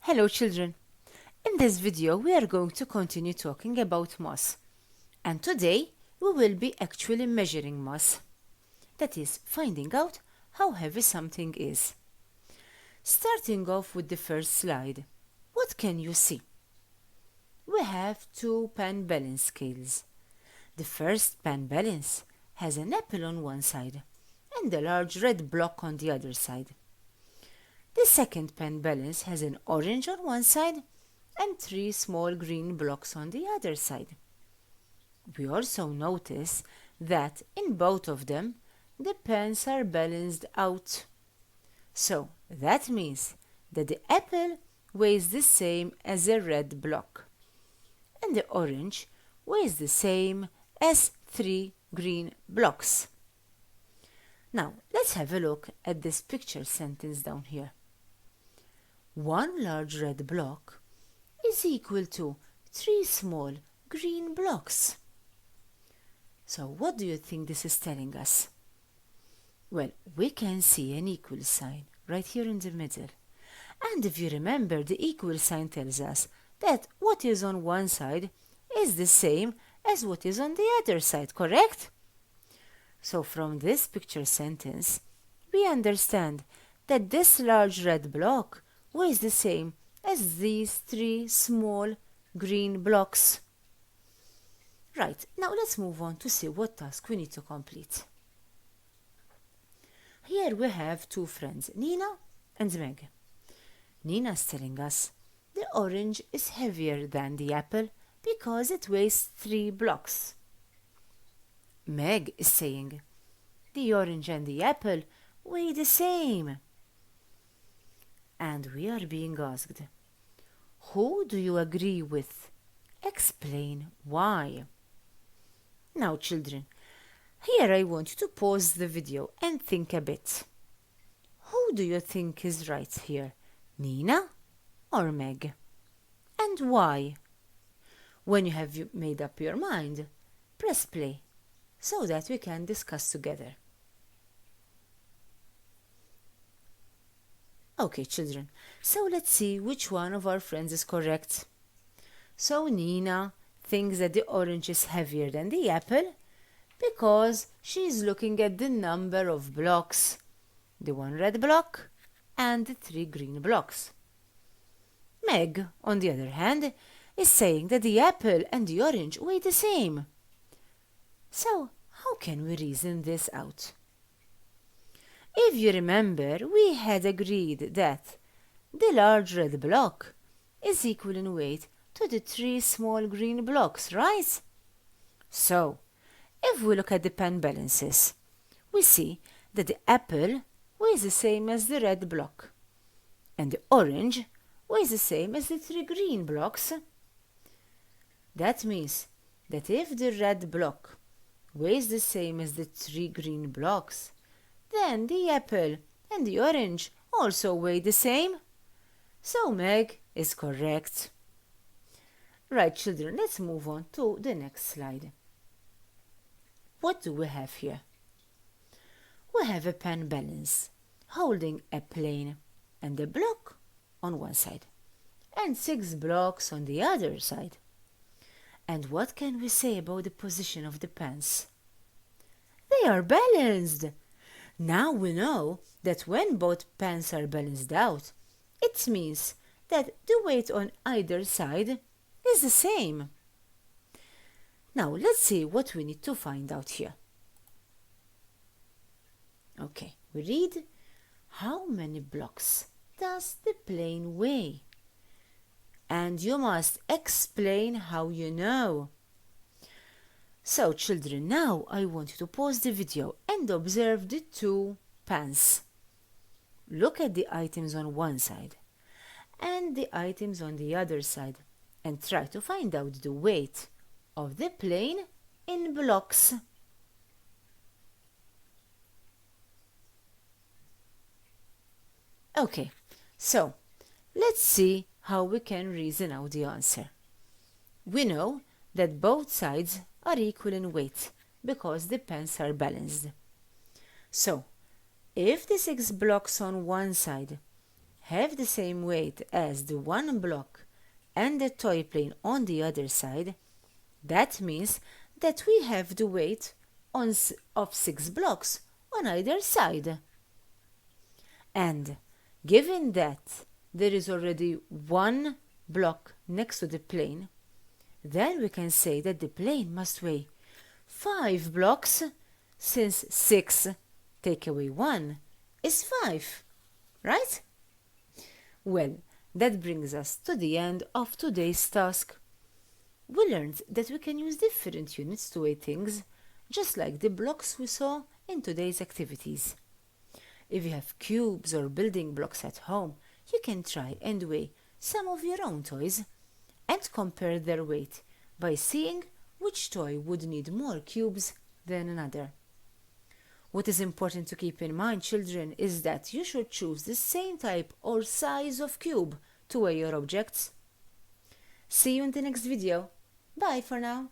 Hello children! In this video we are going to continue talking about mass, and today we will be actually measuring mass, that is, finding out how heavy something is. Starting off with the first slide, what can you see? We have two pan balance scales. The first pan balance has an apple on one side and a large red block on the other side. The second pan balance has an orange on one side and three small green blocks on the other side. We also notice that in both of them, the pans are balanced out. So that means that the apple weighs the same as a red block, and the orange weighs the same as three green blocks. Now, let's have a look at this picture sentence down here. One large red block is equal to three small green blocks. So what do you think this is telling us? Well, we can see an equal sign right here in the middle. And if you remember, the equal sign tells us that what is on one side is the same as what is on the other side, correct? So from this picture sentence, we understand that this large red block weighs the same as these three small green blocks. Right, now let's move on to see what task we need to complete. Here we have two friends, Nina and Meg. Nina is telling us the orange is heavier than the apple because it weighs 3 blocks. Meg is saying the orange and the apple weigh the same. And we are being asked, who do you agree with? Explain why. Now children, here I want you to pause the video and think a bit. Who do you think is right here, Nina or Meg? And why? When you have made up your mind, press play so that we can discuss together. Okay, children, so let's see which one of our friends is correct. So Nina thinks that the orange is heavier than the apple because she is looking at the number of blocks, the one red block and the three green blocks. Meg, on the other hand, is saying that the apple and the orange weigh the same. So, how can we reason this out? If you remember, we had agreed that the large red block is equal in weight to the three small green blocks, right? So, if we look at the pan balances, we see that the apple weighs the same as the red block, and the orange weighs the same as the three green blocks. That means that if the red block weighs the same as the three green blocks, then the apple and the orange also weigh the same. So Meg is correct. Right, children, let's move on to the next slide. What do we have here? We have a pan balance holding a plane and a block on one side and 6 blocks on the other side. And what can we say about the position of the pans? They are balanced. Now we know that when both pans are balanced out, it means that the weight on either side is the same. Now let's see what we need to find out here. Okay, we read, how many blocks does the plane weigh? And you must explain how you know. So children, now I want you to pause the video and observe the two pans. Look at the items on one side and the items on the other side and try to find out the weight of the plane in blocks. Okay, so let's see how we can reason out the answer. We know that both sides are equal in weight because the pans are balanced. So, if the 6 blocks on one side have the same weight as the one block and the toy plane on the other side, that means that we have the weight of 6 blocks on either side. And given that there is already one block next to the plane, then we can say that the plane must weigh 5 blocks, since 6 take away 1 is 5, right? Well, that brings us to the end of today's task. We learned that we can use different units to weigh things, just like the blocks we saw in today's activities. If you have cubes or building blocks at home, you can try and weigh some of your own toys and compare their weight by seeing which toy would need more cubes than another. What is important to keep in mind, children, is that you should choose the same type or size of cube to weigh your objects. See you in the next video. Bye for now.